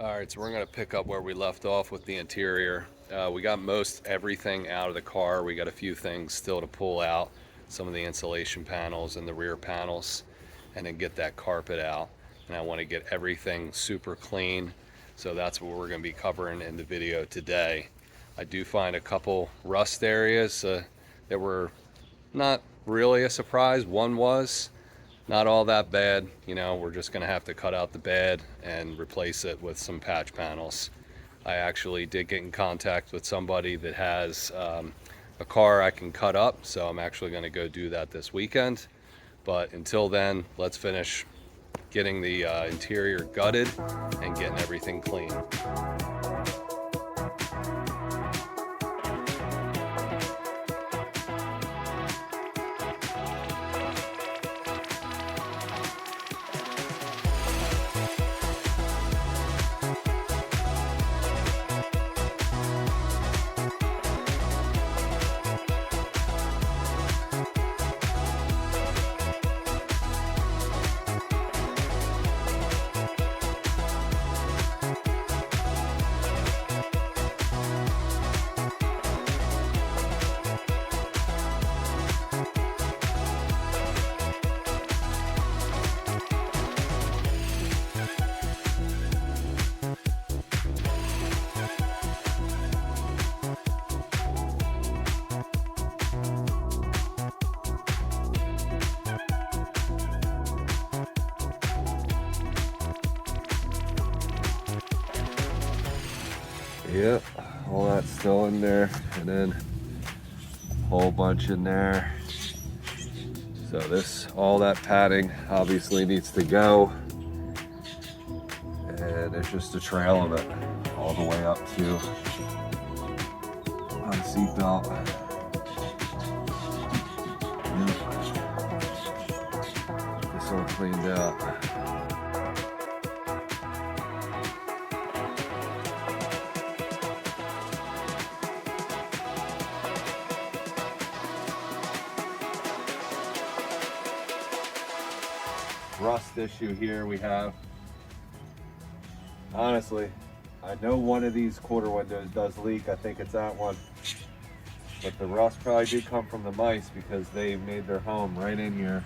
All right, so we're going to pick up where we left off with the interior. We got most everything out of the car. We got a few things still to pull out, some of the insulation panels and the rear panels, and then get that carpet out. And I want to get everything super clean. So that's what we're going to be covering in the video today. I do find a couple rust areas that were not really a surprise. One was not all that bad. You know, we're just gonna have to cut out the bed and replace it with some patch panels. I actually did get in contact with somebody that has a car I can cut up, so I'm actually gonna go do that this weekend. But until then, let's finish getting the interior gutted and getting everything clean. Yep, all that's still in there, and then a whole bunch in there. So all that padding obviously needs to go, and there's just a trail of it all the way up to my seatbelt. Yep. This all cleaned out. Rust issue here we have. Honestly, I know one of these quarter windows does leak. I think it's that one. But the rust probably did come from the mice because they made their home right in here.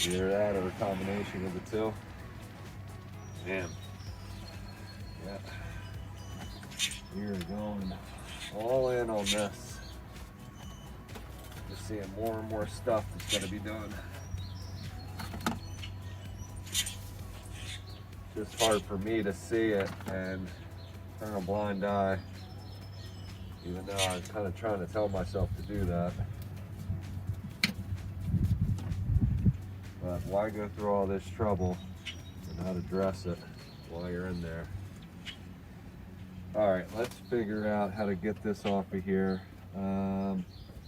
Either that or a combination of the two. Damn. Yeah. We're going all in on this. Just seeing more and more stuff that's going to be done. Just hard for me to see it and turn a blind eye, even though I'm kind of trying to tell myself to do that. But why go through all this trouble and not address it while you're in there? All right, let's figure out how to get this off of here.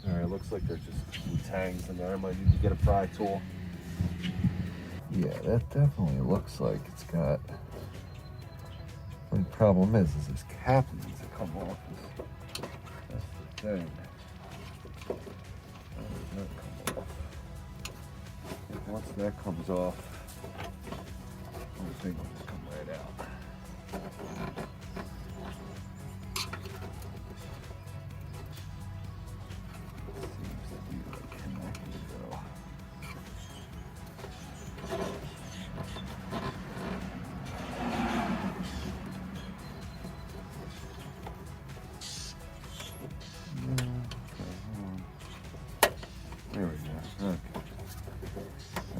All right, looks like there's just some tangs in there. I might need to get a pry tool. Yeah, that definitely looks like it's got... The only problem is this cap needs to come off. That's the thing. How does that come off? Once that comes off, the thing will just come right out. There we go. Okay.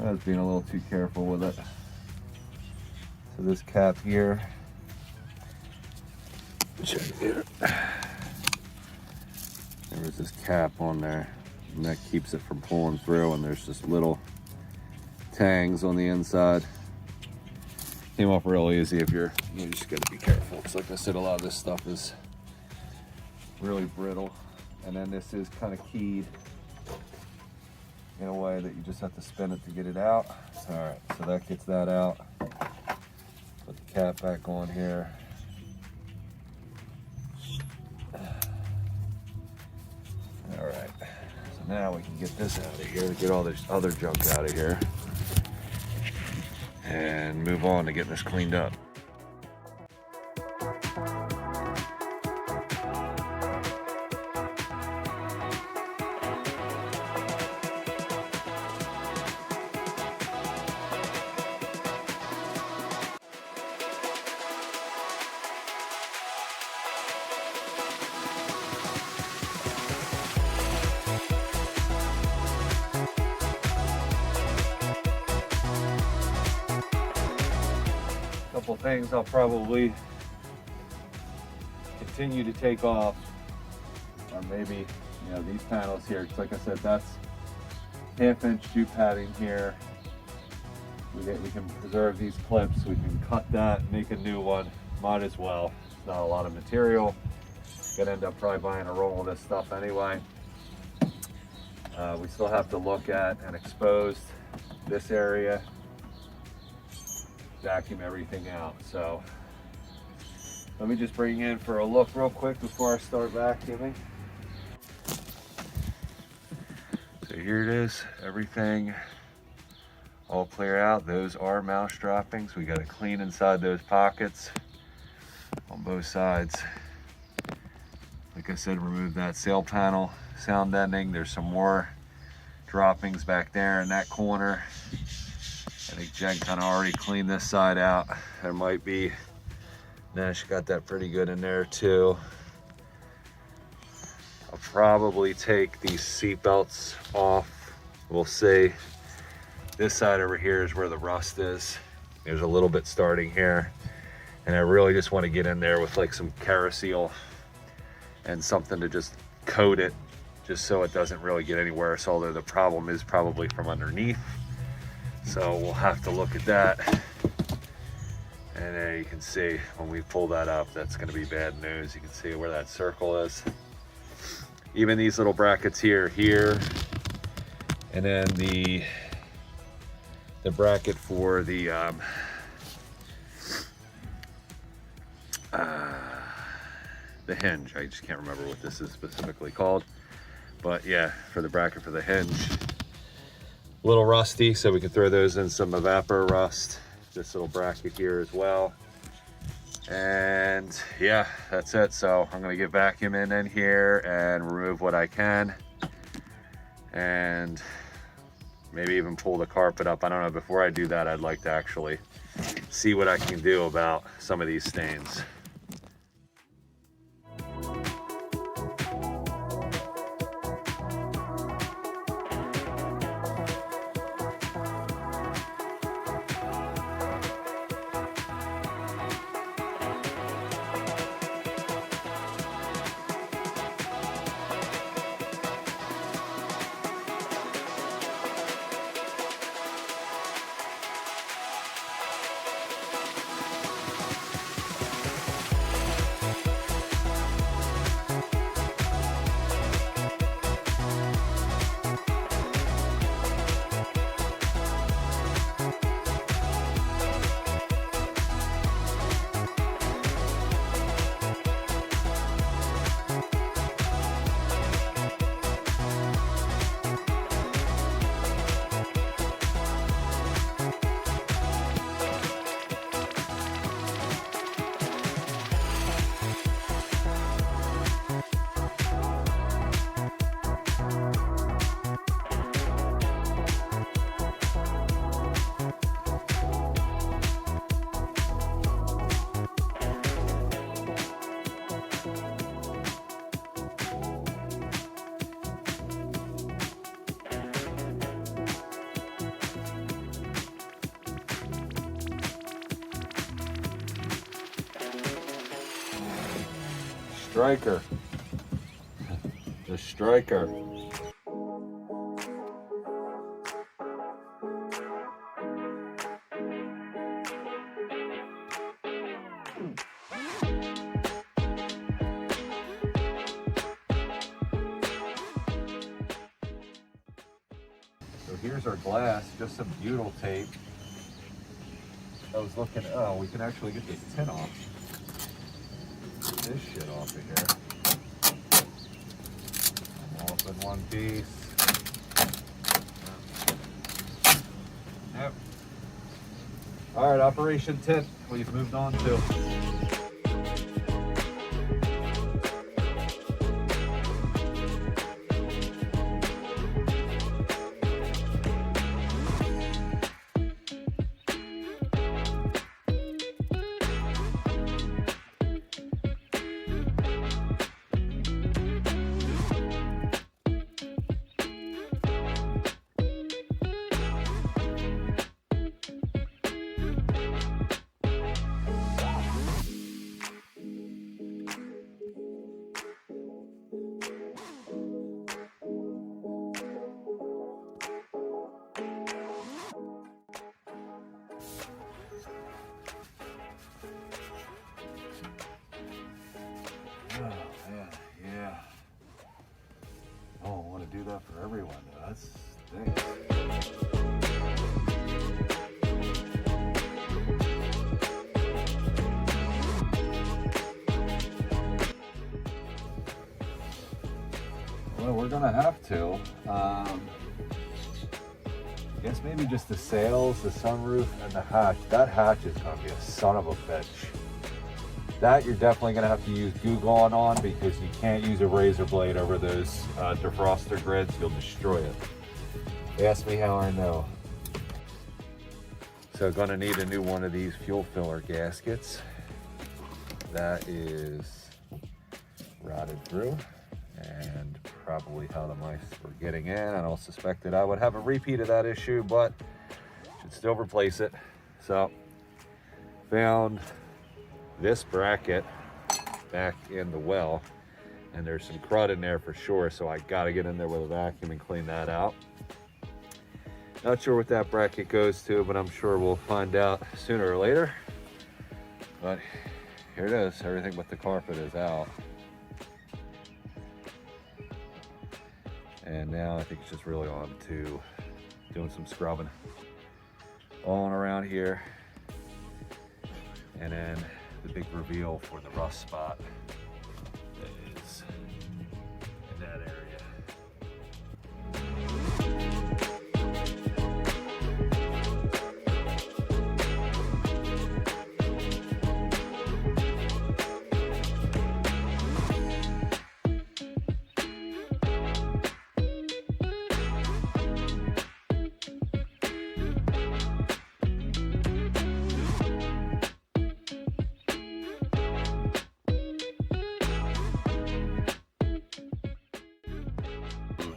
I was being a little too careful with it. So this cap here, check here. There was this cap on there, and that keeps it from pulling through. And there's just little tangs on the inside. Came off real easy. You just got to be careful. Because like I said, a lot of this stuff is really brittle, and then this is kind of keyed in a way that you just have to spin it to get it out. All right, so that gets that out. Put the cap back on here. All right, so now we can get this out of here, get all this other junk out of here. and move on to getting this cleaned up. Couple things I'll probably continue to take off, or maybe, you know, these panels here. Cause like I said, that's 1/2-inch jute padding here. We can preserve these clips. We can cut that, make a new one. Might as well. It's not a lot of material. Gonna end up probably buying a roll of this stuff anyway. We still have to look at and expose this area, vacuum everything out. So let me just bring you in for a look real quick before I start vacuuming. So here it is, everything all clear out. Those are mouse droppings. We got to clean inside those pockets on both sides. Like I said, remove that sail panel sound deadening. There's some more droppings back there in that corner. I think Jen kind of already cleaned this side out. There might be, nah, she got that pretty good in there too. I'll probably take these seat belts off. We'll see. This side over here is where the rust is. There's a little bit starting here. And I really just want to get in there with like some Caraseal and something to just coat it, just so it doesn't really get any worse, although the problem is probably from underneath. So we'll have to look at that. And there you can see when we pull that up, that's going to be bad news. You can see where that circle is. Even these little brackets here, and then the bracket for the hinge. I just can't remember what this is specifically called, but yeah, for the bracket for the hinge. A little rusty, so we can throw those in some evapor rust. This little bracket here as well. And yeah, that's it. So I'm gonna get vacuuming in here and remove what I can, and maybe even pull the carpet up. I don't know. Before I do that, I'd like to actually see what I can do about some of these stains. Striker. The striker. So here's our glass, just some butyl tape. I was looking, oh, we can actually get this tin off. This shit off of here. I'm off in one piece. Yep. All right, Operation Tit, we've moved on to. Oh, man, yeah. I don't want to do that for everyone, though. That's stinks. Well, we're gonna have to. I guess maybe just the sails, the sunroof, and the hatch. That hatch is gonna be a son of a bitch. That you're definitely gonna have to use glue gun on because you can't use a razor blade over those defroster grids. You'll destroy it. Ask me how I know. So gonna need a new one of these fuel filler gaskets. That is rotted through and probably how the mice were getting in. I don't suspect that I would have a repeat of that issue, but should still replace it. So found this bracket back in the well, and there's some crud in there for sure, so I gotta get in there with a vacuum and clean that out. Not sure what that bracket goes to, but I'm sure we'll find out sooner or later. But here it is, everything but the carpet is out. And now I think it's just really on to doing some scrubbing on around here. And then the big reveal for the rust spot is in that area.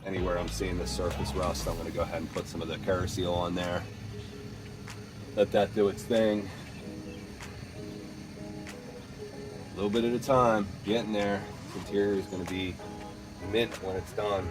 Anywhere I'm seeing the surface rust, I'm going to go ahead and put some of the Caraseal on there. Let that do its thing. A little bit at a time, getting there. This interior is going to be mint when it's done.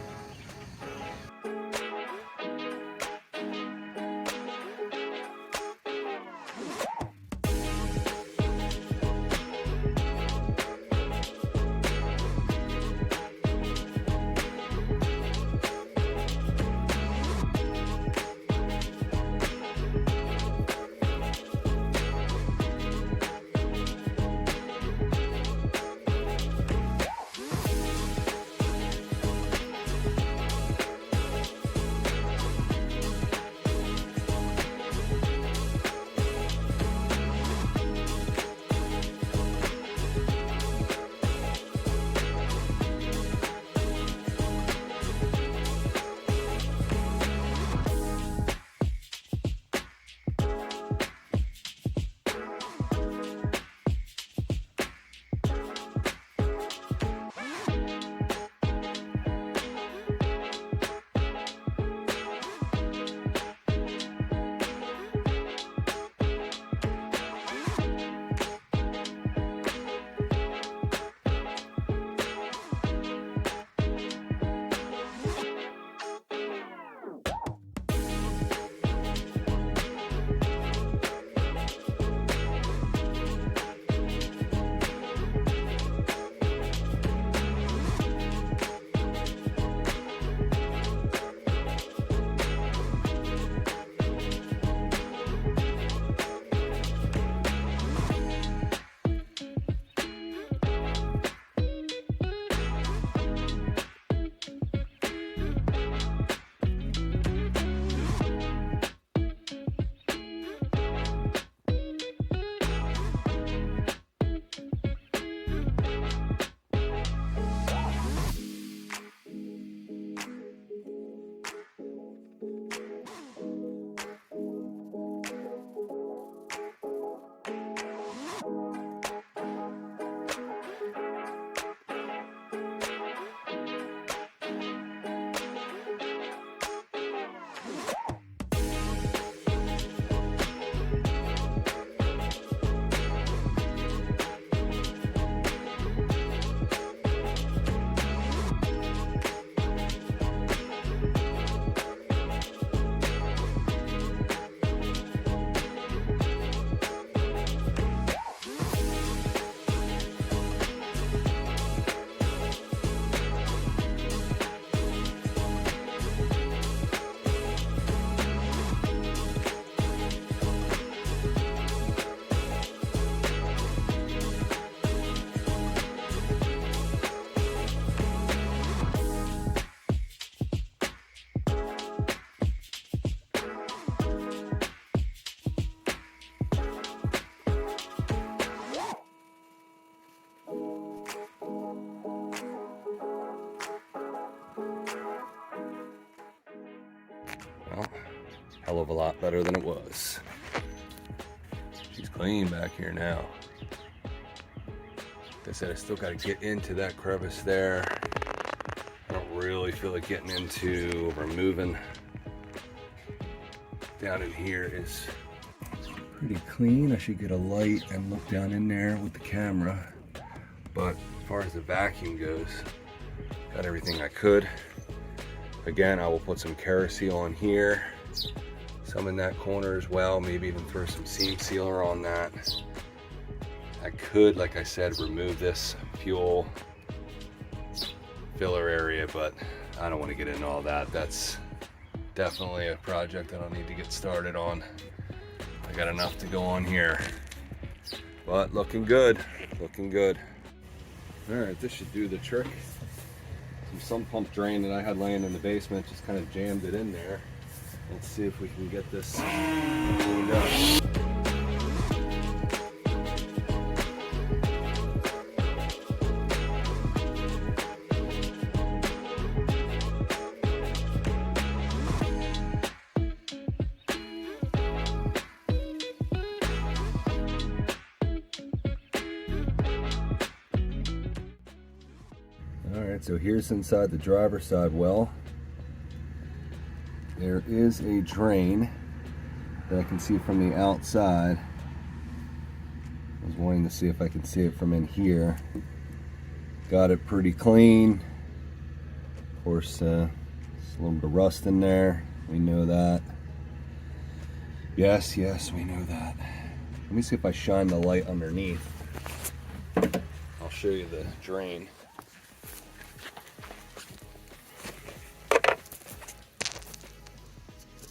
Well, hell of a lot better than it was. She's clean back here now. Like I said, I still got to get into that crevice there. I don't really feel like getting into removing. Down in here is pretty clean. I should get a light and look down in there with the camera. But as far as the vacuum goes, got everything I could. Again, I will put some Kerasteel on here, some in that corner as well, maybe even throw some seam sealer on that. I could, like I said, remove this fuel filler area, but I don't want to get into all that. That's definitely a project that I'll need to get started on. I got enough to go on here, but looking good, looking good. All right, this should do the trick. Some sump pump drain that I had laying in the basement, just kind of jammed it in there. Let's see if we can get this cleaned up. Alright, so here's inside the driver's side well. There is a drain that I can see from the outside. I was wanting to see if I can see it from in here. Got it pretty clean. Of course, there's a little bit of rust in there. We know that. Yes, we know that. Let me see if I shine the light underneath. I'll show you the drain.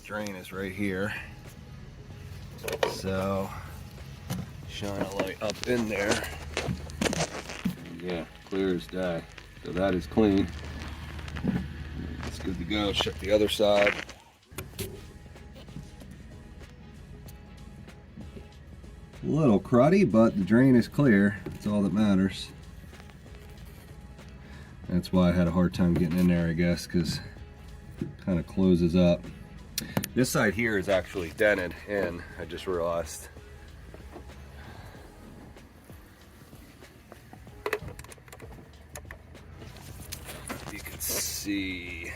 Drain is right here, so shine a light up in there. Yeah, clear as day. So that is clean. It's good to go. Check the other side. A little cruddy, but the drain is clear. That's all that matters. That's why I had a hard time getting in there, I guess, because it kind of closes up. This side here is actually dented in, I just realized. You can see,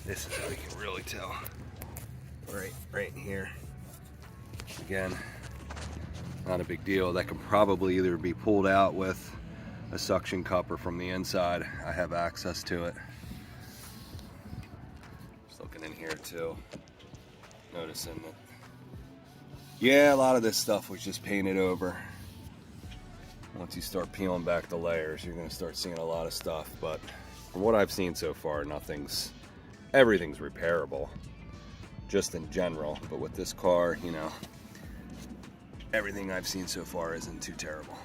this is how you can really tell. Right here. Again, not a big deal. That can probably either be pulled out with a suction cup or from the inside. I have access to it. Just looking in here too. Noticing that, yeah, a lot of this stuff was just painted over. Once you start peeling back the layers, you're going to start seeing a lot of stuff, but from what I've seen so far, everything's repairable, just in general. But with this car, you know, everything I've seen so far isn't too terrible.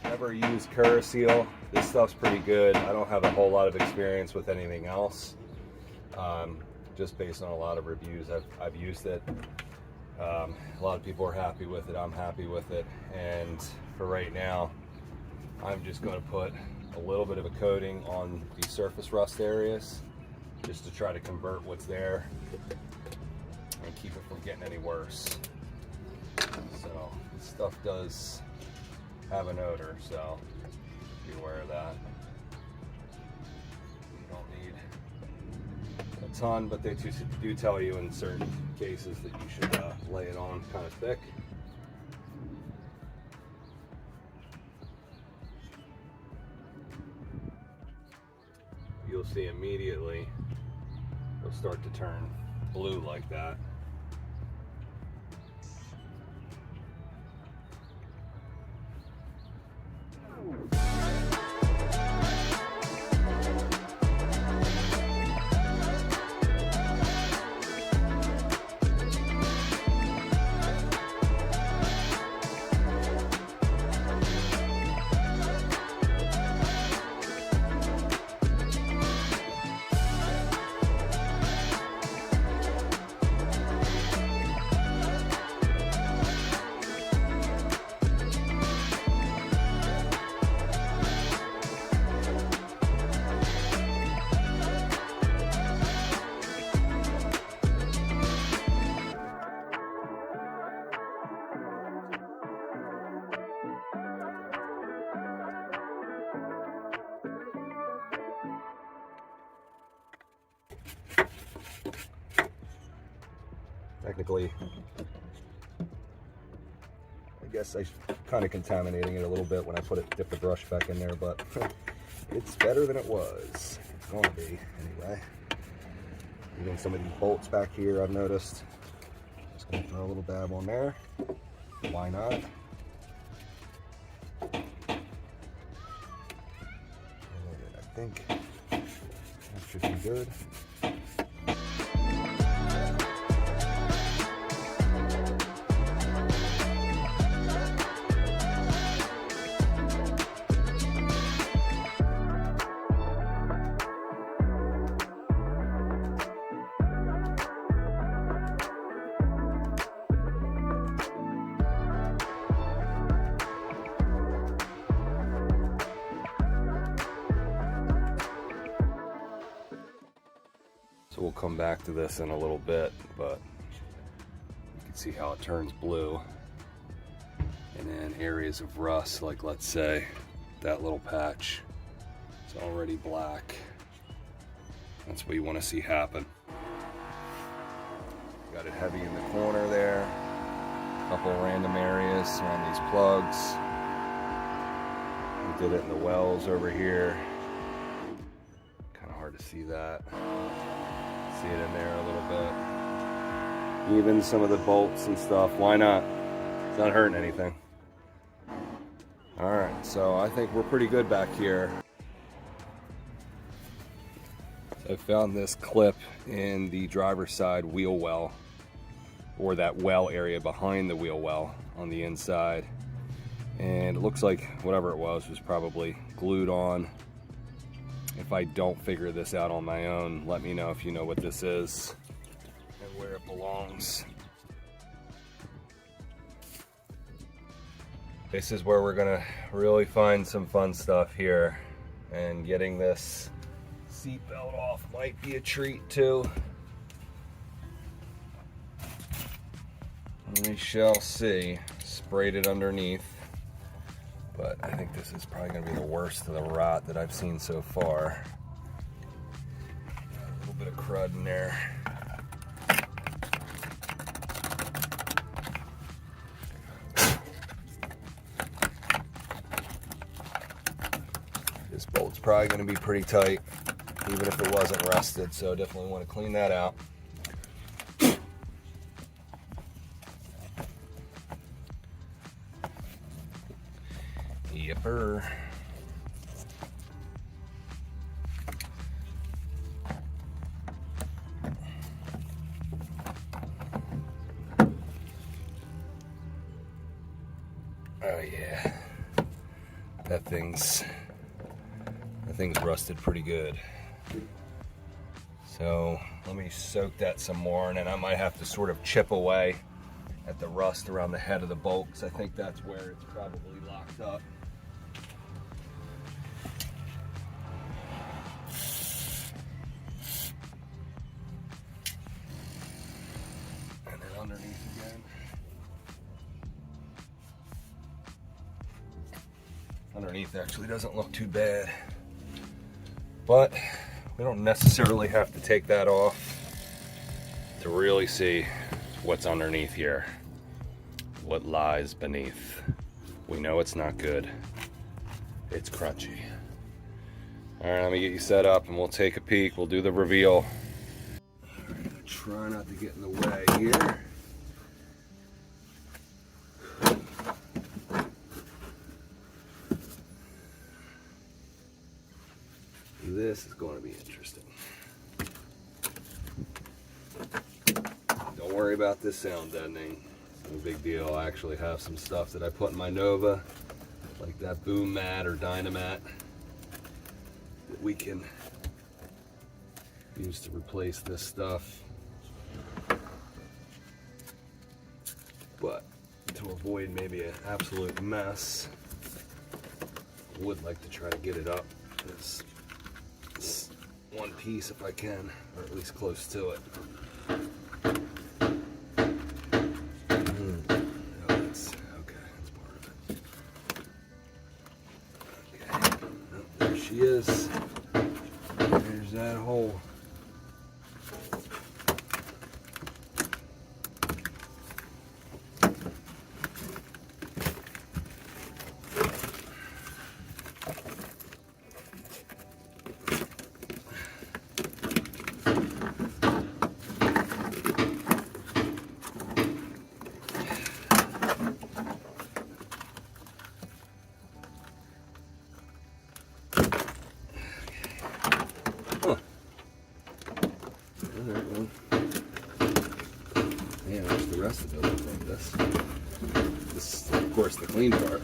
Never used Kerasteel. This stuff's pretty good. I don't have a whole lot of experience with anything else. Just based on a lot of reviews, I've used it. A lot of people are happy with it. I'm happy with it. And for right now, I'm just going to put a little bit of a coating on the surface rust areas, just to try to convert what's there and keep it from getting any worse. So this stuff does have an odor, so be aware of that. You don't need a ton, but they do tell you in certain cases that you should lay it on kind of thick. You'll see immediately it'll start to turn blue like that. technically, I guess I'm kind of contaminating it a little bit when I dip the brush back in there, but it's better than it was. It's gonna be, anyway. Even some of these bolts back here, I've noticed. Just gonna throw a little dab on there. Why not? And I think that should be good. So we'll come back to this in a little bit, but you can see how it turns blue. And then areas of rust, like let's say that little patch, it's already black. That's what you want to see happen. Got it heavy in the corner there. A couple random areas around these plugs. We did it in the wells over here. Kind of hard to see that. See it in there a little bit. Even some of the bolts and stuff. Why not? It's not hurting anything. All right, so I think we're pretty good back here. I found this clip in the driver's side wheel well, or that well area behind the wheel well on the inside. And it looks like whatever it was probably glued on. If I don't figure this out on my own, let me know if you know what this is and where it belongs. This is where we're gonna really find some fun stuff here, and getting this seatbelt off might be a treat too. We shall see. Sprayed it underneath, but I think this is probably gonna be the worst of the rot that I've seen so far. Got a little bit of crud in there. This bolt's probably gonna be pretty tight, even if it wasn't rusted, so definitely want to clean that out. Yepper. Oh yeah, that thing's rusted pretty good. So let me soak that some more, and then I might have to sort of chip away at the rust around the head of the bolt, because I think that's where it's probably locked up. And then underneath again. Underneath actually doesn't look too bad, but we don't necessarily have to take that off to really see what's underneath here, what lies beneath. We know it's not good. It's crunchy. All right, let me get you set up and we'll take a peek. We'll do the reveal. All right, try not to get in the way here. This is going to be interesting. Don't worry about this sound deadening. It's no big deal. I actually have some stuff that I put in my Nova, like that boom mat or dynamat, that we can use to replace this stuff. But to avoid maybe an absolute mess, I would like to try to get it up this one piece if I can, or at least close to it. Oh, that's okay. That's part of it. Okay. Oh, there she is. There's that hole. rest of it looks like this. This is, of course, the clean part.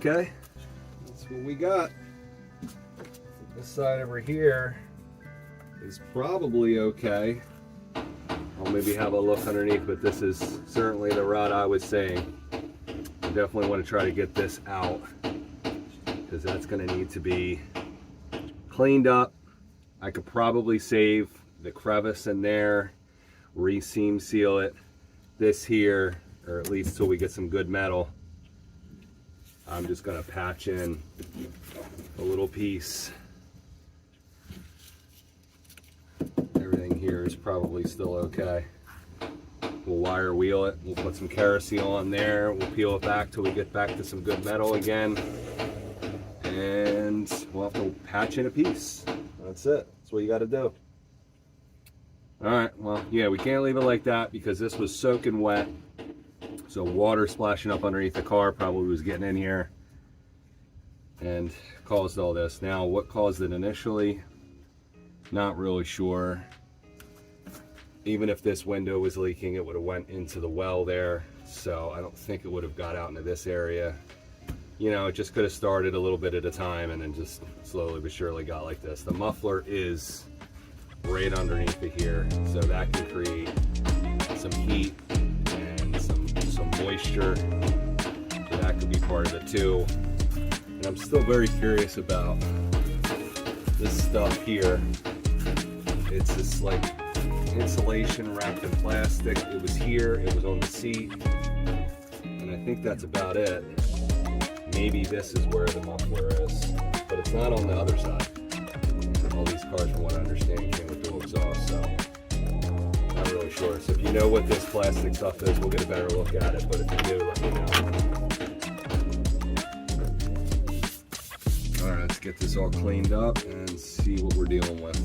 Okay, that's what we got. This side over here is probably okay. I'll maybe have a look underneath, but this is certainly the rut I was saying. I definitely want to try to get this out because that's going to need to be cleaned up. I could probably save the crevice in there, re-seam seal it. This here, or at least till we get some good metal, I'm just going to patch in a little piece. Everything here is probably still okay. We'll wire wheel it. We'll put some kerosene on there. We'll peel it back till we get back to some good metal again. And we'll have to patch in a piece. That's it. That's what you got to do. All right. Well, yeah, we can't leave it like that because this was soaking wet. So water splashing up underneath the car probably was getting in here and caused all this. Now, what caused it initially? Not really sure. Even if this window was leaking, it would have went into the well there. So I don't think it would have got out into this area. You know, it just could have started a little bit at a time and then just slowly but surely got like this. The muffler is right underneath it here, so that can create some heat and some moisture. So that could be part of it too. And I'm still very curious about this stuff here. It's this like insulation wrapped in plastic. It was here, it was on the seat, and I think that's about it. Maybe this is where the muffler is, but it's not on the other side. All these cars, from what I understand, came with dual exhaust, so not really sure. So if you know what this plastic stuff is, we'll get a better look at it, but if you do, let me know. All right, let's get this all cleaned up and see what we're dealing with.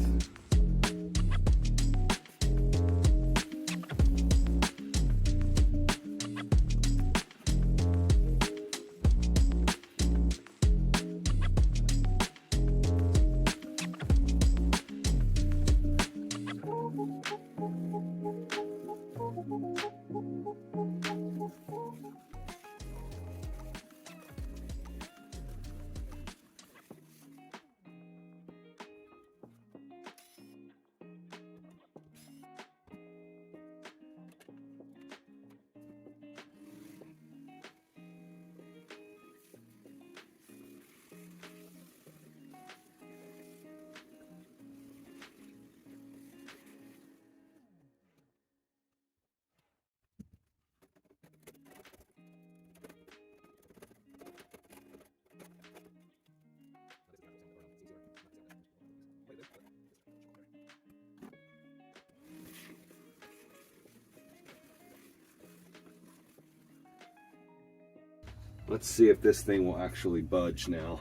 Let's see if this thing will actually budge now.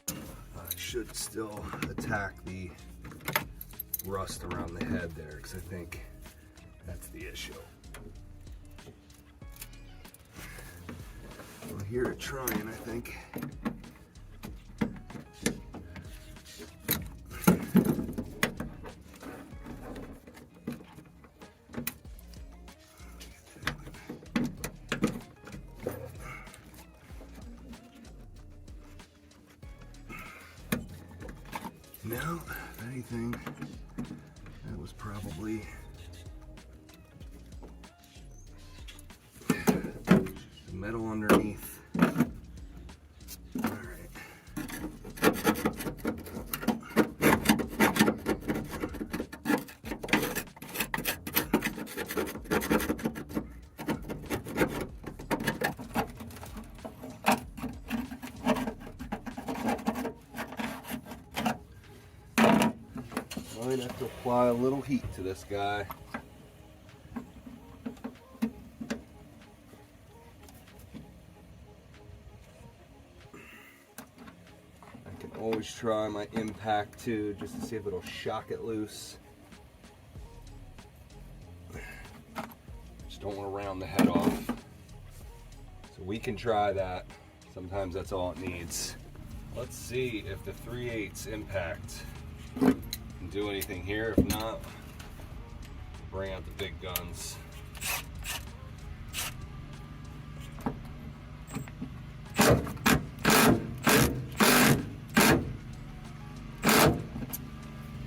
I should still attack the rust around the head there because I think that's the issue. Well, here it's trying, I think. No, if anything, that was probably the metal underneath. Might have to apply a little heat to this guy. I can always try my impact too, just to see if it'll shock it loose. Just don't want to round the head off. So we can try that. Sometimes that's all it needs. Let's see if the 3/8 impact can do anything here. If not, bring out the big guns.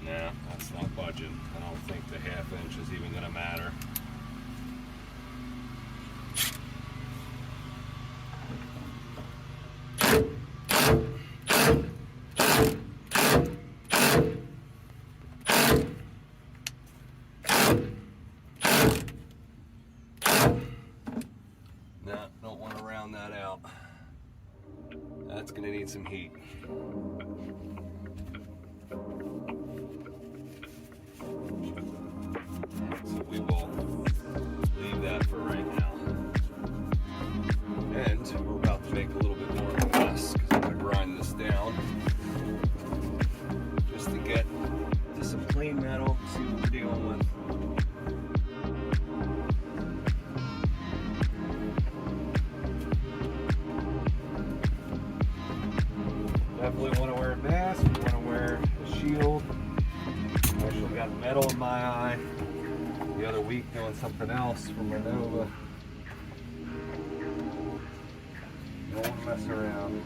Nah, that's not budging. I don't think the 1/2 inch is even gonna matter. Nah, don't want to round that out. That's gonna need some heat. So we will leave that for right now. And we're about to make a little bit more of a mess because I'm gonna grind this down just to get to some clean metal, see what we're dealing with. Definitely want to wear a mask, want to wear a shield. I actually got metal in my eye the other week doing something else from my Nova. Don't want to mess around.